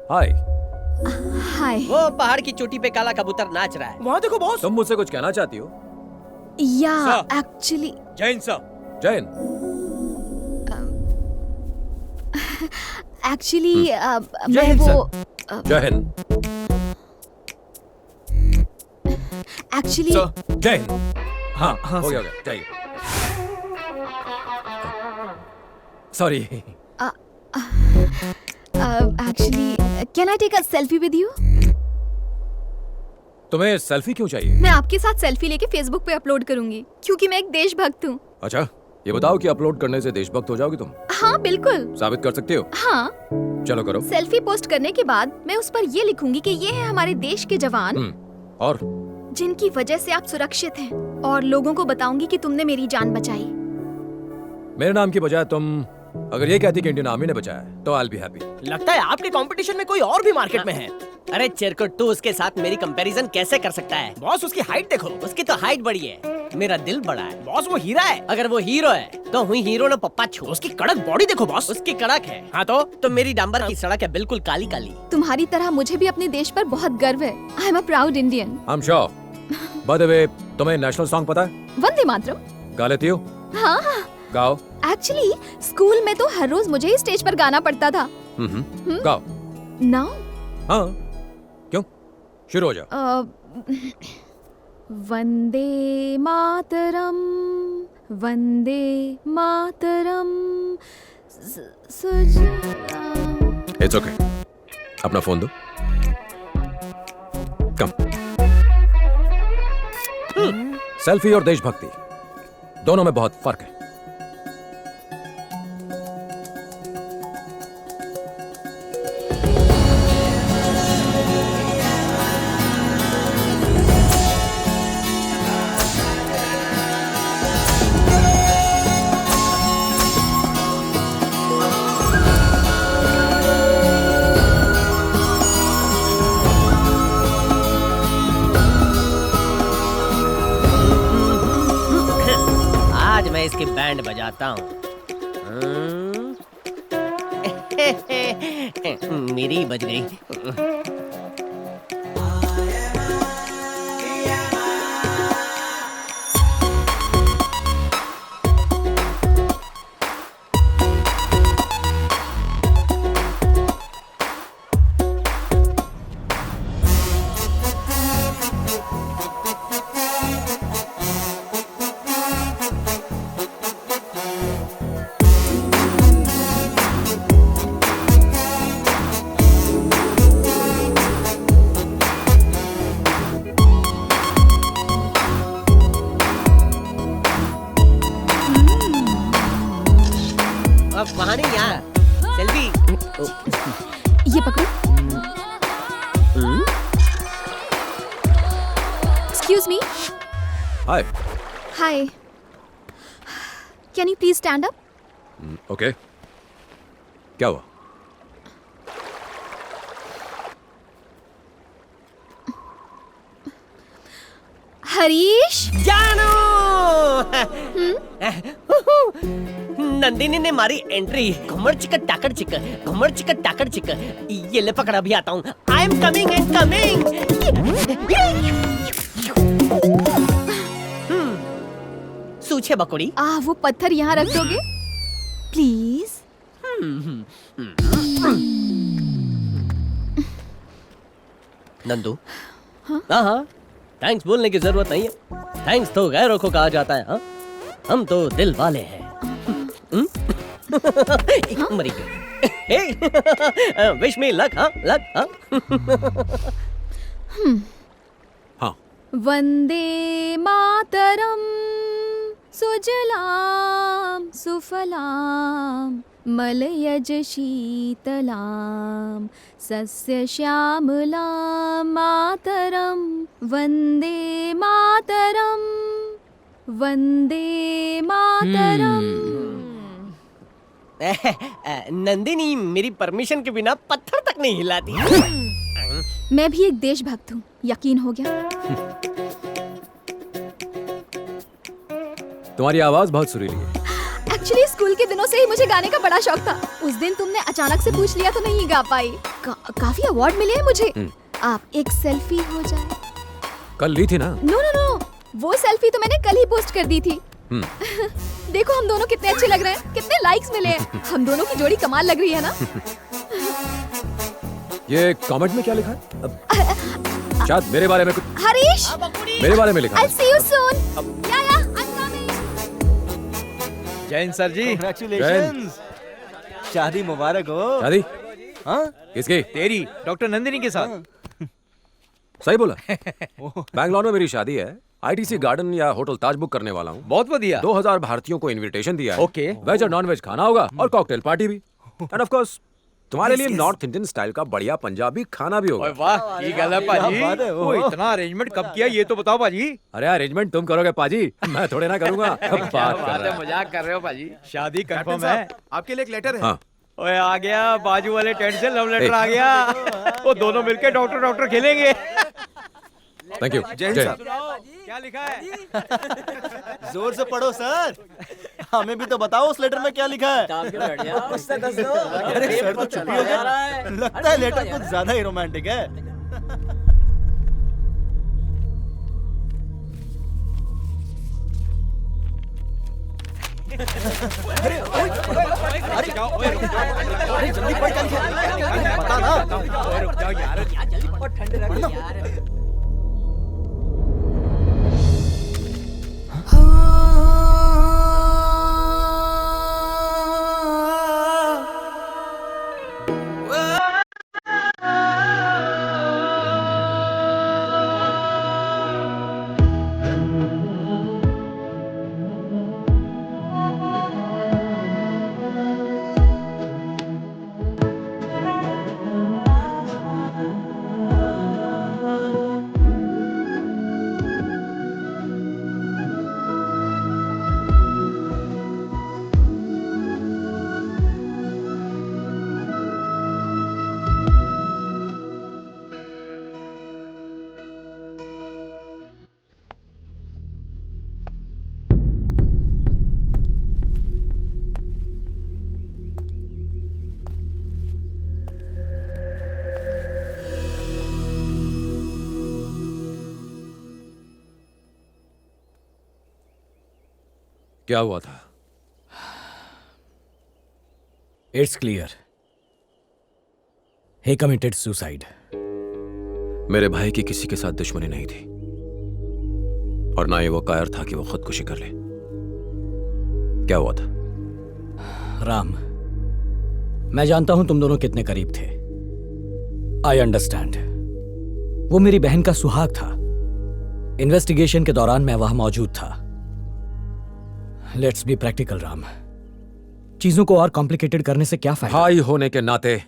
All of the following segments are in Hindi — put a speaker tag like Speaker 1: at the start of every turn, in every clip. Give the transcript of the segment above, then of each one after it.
Speaker 1: हाय।
Speaker 2: हाय।
Speaker 3: वो पहाड़ की चोटी पे काला कबूतर नाच रहा है।
Speaker 4: वहाँ देखो बॉस।
Speaker 1: तुम मुझसे कुछ कहना चाहती हो?
Speaker 2: या
Speaker 4: sir.
Speaker 2: Actually
Speaker 4: Jain sir.
Speaker 1: Jain.
Speaker 2: Actually
Speaker 1: जय
Speaker 2: मैं
Speaker 1: हिंद,
Speaker 2: वो
Speaker 1: जय हिंद।
Speaker 2: एक्चुअली
Speaker 1: जय हिंद। हाँ
Speaker 4: हाँ,
Speaker 1: हो गया जाइए। Sorry.
Speaker 2: Actually can I take a selfie with you?
Speaker 1: तुम्हें सेल्फी क्यों चाहिए?
Speaker 2: मैं आपके साथ सेल्फी लेके फेसबुक पे अपलोड करूंगी क्योंकि मैं एक देशभक्त हूँ।
Speaker 1: अच्छा, ये बताओ कि अपलोड करने से देशभक्त हो जाओगी तुम?
Speaker 2: हाँ बिल्कुल।
Speaker 1: साबित कर सकती हो?
Speaker 2: हाँ।
Speaker 1: चलो करो।
Speaker 2: सेल्फी पोस्ट करने के बाद मैं उस पर ये लिखूंगी कि ये है हमारे देश के जवान
Speaker 1: और
Speaker 2: जिनकी वजह से आप सुरक्षित हैं, और लोगों को बताऊंगी कि तुमने मेरी जान बचाई।
Speaker 1: मेरे नाम की बजाय तुम अगर ये कहती कि इंडियन आर्मी ने बचाया है, तो आई विल बी हैप्पी।
Speaker 4: लगता है आपके कंपटीशन में कोई और भी मार्केट में है।
Speaker 3: अरे चिरकुट, तू उसके साथ मेरी कंपैरिजन कैसे कर सकता है?
Speaker 4: बॉस उसकी हाइट देखो।
Speaker 3: उसकी तो हाइट बड़ी है, मेरा दिल बड़ा है।
Speaker 4: बॉस वो हीरा है।
Speaker 3: अगर वो हीरो है तो हुई हीरो ना पप्पा छू।
Speaker 4: उसकी कड़क बॉडी देखो बॉस।
Speaker 3: उसकी कड़क है।
Speaker 4: हाँ
Speaker 3: तो मेरी डांबर की सड़क है बिल्कुल काली काली।
Speaker 2: तुम्हारी तरह मुझे भी अपने देश पर बहुत गर्व है। I am a proud Indian.
Speaker 1: I am sure. By the way, तुम्हें नेशनल सॉन्ग पता है?
Speaker 2: वंदे मातरम।
Speaker 1: गा लेती हो?
Speaker 2: हाँ हाँ।
Speaker 1: गाओ।
Speaker 2: एक्चुअली स्कूल में तो हर रोज मुझे ही स्टेज पर गाना पड़ता था।
Speaker 1: गाओ।
Speaker 2: नाउ
Speaker 1: हाँ, क्यों? शुरू हो जाओ।
Speaker 2: वंदे मातरम, वंदे मातरम, सुजलाम।
Speaker 1: It's okay. अपना फोन दो। कम। सेल्फी और देशभक्ति दोनों में बहुत फर्क है।
Speaker 3: आज मैं इसकी बैंड बजाता हूँ। मेरी बज गई। अब वहाँ नहीं, यहाँ सेल्फी।
Speaker 2: ये पकड़ो। Excuse me.
Speaker 1: Hi.
Speaker 2: Hi. Can you please stand up?
Speaker 1: Okay. क्या हुआ?
Speaker 2: हरीश।
Speaker 3: जानू। नंदिनी ने मारी एंट्री। घुमड़ चिकन टाकर चिकन, घुमड़ चिकन टाकर चिकन। ये ले पकड़, अभी आता हूँ। I am coming and coming. सूछे बकुड़ी।
Speaker 2: वो पत्थर यहाँ रख दोगे प्लीज?
Speaker 3: नंदू। हाँ, थैंक्स बोलने की जरूरत नहीं है। थैंक्स तो गैरों को कहा जाता है। हाँ, हम तो दिल वाले हैं। मरी गई। Wish me luck. हाँ, लक।
Speaker 1: हाँ।
Speaker 2: वंदे मातरम, सुजलाम सुफलाम, मलयज शीतलाम, सस्य श्यामलाम, मातरम वंदे मातरम, वंदे मातरम।
Speaker 3: नंदिनी मेरी परमिशन के बिना पत्थर तक नहीं हिलाती।
Speaker 2: मैं भी एक देशभक्त हूँ, यकीन हो गया?
Speaker 1: तुम्हारी आवाज बहुत सुरीली है।
Speaker 2: एक्चुअली स्कूल के दिनों से ही मुझे गाने का बड़ा शौक था। उस दिन तुमने अचानक से पूछ लिया तो नहीं गा पाई। काफी अवार्ड मिले हैं मुझे। आप एक सेल्फी हो जाए।
Speaker 1: कल ली थी ना?
Speaker 2: नो नो नो, वो सेल्फी तो मैंने कल ही पोस्ट कर दी थी। देखो हम दोनों कितने अच्छे लग रहे हैं, कितने लाइक्स मिले हैं। हम दोनों की जोड़ी कमाल लग रही है ना?
Speaker 1: ये कमेंट में क्या लिखा है? शायद मेरे बारे में कुछ।
Speaker 2: हरीश,
Speaker 1: मेरे बारे में लिखा
Speaker 2: I'll
Speaker 1: है।
Speaker 2: see you soon. Yeah, I'm coming.
Speaker 5: Jain sir ji,
Speaker 1: Congratulations.
Speaker 5: शादी मुबारक हो।
Speaker 1: शादी
Speaker 5: हाँ?
Speaker 1: किसकी?
Speaker 5: तेरी डॉक्टर नंदिनी के साथ।
Speaker 1: सही बोला। बैंगलोर में मेरी शादी है। आईटीसी गार्डन या होटल ताज बुक करने वाला हूँ।
Speaker 5: बहुत बढ़िया।
Speaker 1: 2000 भारतीयों को इनविटेशन दिया है।
Speaker 5: ओके।
Speaker 1: वेज और नॉन वेज खाना होगा और कॉकटेल पार्टी भी। एंड ऑफ कोर्स तुम्हारे लिए नॉर्थ इंडियन स्टाइल का बढ़िया पंजाबी खाना भी
Speaker 5: ओए
Speaker 1: होगा।
Speaker 5: वाह, ये गल है पाजी।
Speaker 6: बात है,
Speaker 5: वो इतना अरेंजमेंट कब किया ये तो बताओ पाजी।
Speaker 1: अरे अरेंजमेंट तुम करोगे पाजी, मैं थोड़े ना करूंगा। बात कर रहा है।
Speaker 5: मजाक कर रहे हो पाजी। शादी कंफर्म है।
Speaker 6: आपके लिए एक लेटर है।
Speaker 1: हाँ।
Speaker 5: ओए आ गया बाजू वाले टेंट से लव लेटर आ गया। वो दोनों मिलके डॉक्टर डॉक्टर खेलेंगे।
Speaker 1: Thank you.
Speaker 6: जय हिंद
Speaker 1: जय।
Speaker 6: साहब।
Speaker 5: क्या लिखा है?
Speaker 6: जोर से पढ़ो सर। हमें भी तो बताओ उस लेटर में क्या लिखा है। अरे सर तो चुप ही हो गए। लगता है लेटर कुछ ज्यादा ही रोमांटिक है। अरे जल्दी पढ़ क्या लिखा है? बता ना।
Speaker 5: रुक जाओ यार।
Speaker 1: क्या हुआ था?
Speaker 7: It's clear. He committed suicide.
Speaker 1: मेरे भाई की किसी के साथ दुश्मनी नहीं थी और ना ही वो कायर था कि वो खुदकुशी कर ले। क्या हुआ था?
Speaker 7: राम, मैं जानता हूं तुम दोनों कितने करीब थे। I understand. वो मेरी बहन का सुहाग था। इन्वेस्टिगेशन के दौरान मैं वहां मौजूद था। Let's be practical Ram. चीजों को और कॉम्प्लिकेटेड करने से क्या फायदा?
Speaker 1: भाई होने के नाते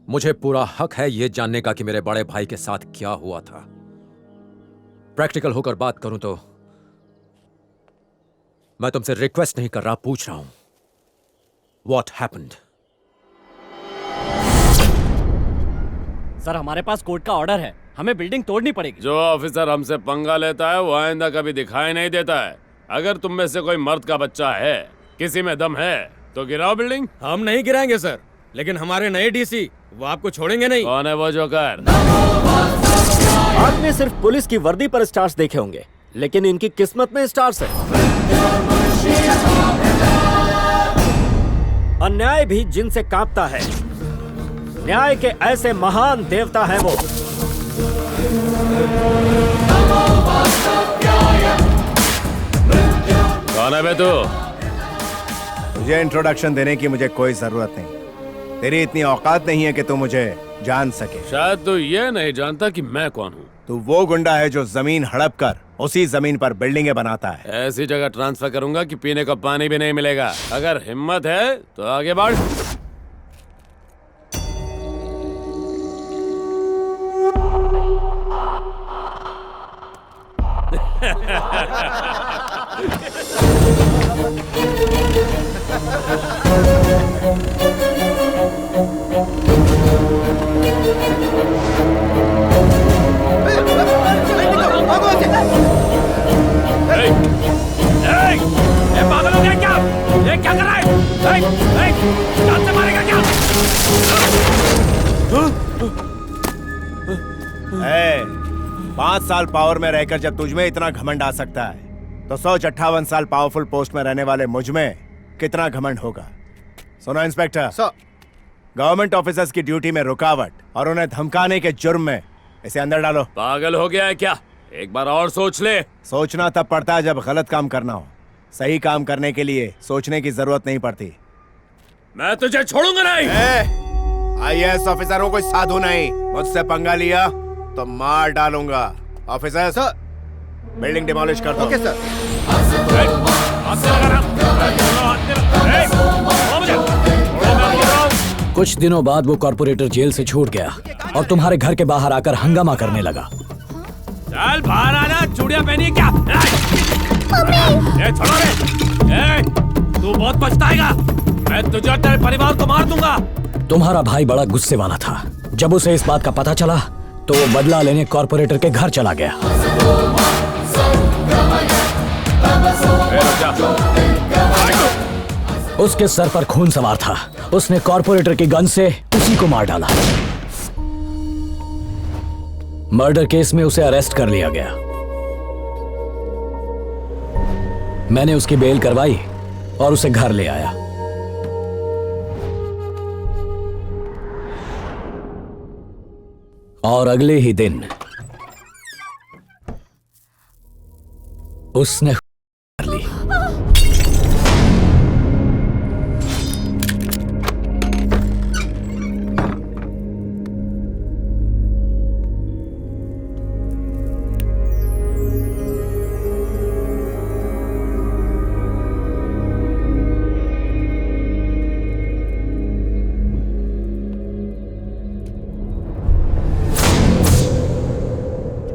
Speaker 1: मुझे पूरा हक है ये जानने का कि मेरे बड़े भाई के साथ क्या हुआ था। प्रैक्टिकल होकर बात करूं तो मैं तुमसे रिक्वेस्ट नहीं कर रहा, पूछ रहा हूं। What happened?
Speaker 3: सर हमारे पास कोर्ट का ऑर्डर है, हमें बिल्डिंग तोड़नी पड़ेगी।
Speaker 8: जो ऑफिसर हमसे पंगा लेता है वो आइंदा कभी दिखाई नहीं देता है। अगर तुम में से कोई मर्द का बच्चा है, किसी में दम है तो गिराओ बिल्डिंग।
Speaker 9: हम नहीं गिराएंगे सर, लेकिन हमारे नए डीसी वो आपको छोड़ेंगे नहीं।
Speaker 8: कौन है वो जोकर?
Speaker 6: आपने सिर्फ पुलिस की वर्दी पर स्टार्स देखे होंगे, लेकिन इनकी किस्मत में स्टार्स है। अन्याय भी जिनसे कांपता है। न्याय के ऐसे महान देवता हैं वो।
Speaker 8: कौन है बे तू?
Speaker 10: तुझे इंट्रोडक्शन देने की मुझे कोई जरूरत नहीं। तेरी इतनी औकात नहीं है कि तू मुझे जान सके।
Speaker 8: शायद तू ये नहीं जानता कि मैं कौन हूँ।
Speaker 10: तू वो गुंडा है जो जमीन हड़प कर उसी जमीन पर बिल्डिंगें बनाता है।
Speaker 8: ऐसी जगह ट्रांसफर करूंगा कि पीने का पानी भी नहीं मिलेगा। अगर हिम्मत है तो आगे बढ़।
Speaker 1: पागल हो गया क्या?
Speaker 8: क्या कर रहा है? जान से मारेगा क्या?
Speaker 10: ए, 5 साल पावर में रहकर जब तुझमें इतना घमंड आ सकता है तो सोच 58 साल पावरफुल पोस्ट में रहने वाले मुझ में कितना घमंड होगा। सुनो इंस्पेक्टर, गवर्नमेंट ऑफिसर्स की ड्यूटी में रुकावट और उन्हें धमकाने के जुर्म में इसे अंदर डालो।
Speaker 8: पागल हो गया है क्या? एक बार और सोच ले।
Speaker 10: सोचना तब पड़ता है जब गलत काम करना हो, सही काम करने के लिए सोचने की जरूरत नहीं पड़ती।
Speaker 8: मैं तुझे छोड़ूंगा नहीं।
Speaker 10: IAS ऑफिसर हूँ, कोई साधु नहीं। मुझसे पंगा लिया तो मार डालूंगा। ऑफिसर सर, बिल्डिंग डिमोलिश कर दो। Okay sir.
Speaker 7: कुछ दिनों बाद वो कॉर्पोरेटर जेल से छूट गया और तुम्हारे घर के बाहर आकर हंगामा करने लगा।
Speaker 8: चल बाहर आना, चूड़ियां पहनी क्या? छोड़ो रे। तू बहुत पछताएगा। मैं तुझे और तेरे परिवार को मार दूंगा।
Speaker 7: तुम्हारा भाई बड़ा गुस्से वाला था। जब उसे इस बात का पता चला तो वो बदला लेने कॉर्पोरेटर के घर चला गया। उसके सर पर खून सवार था। उसने कॉर्पोरेटर की गन से उसी को मार डाला। मर्डर केस में उसे अरेस्ट कर लिया गया। मैंने उसकी बेल करवाई और उसे घर ले आया। और अगले ही दिन उसने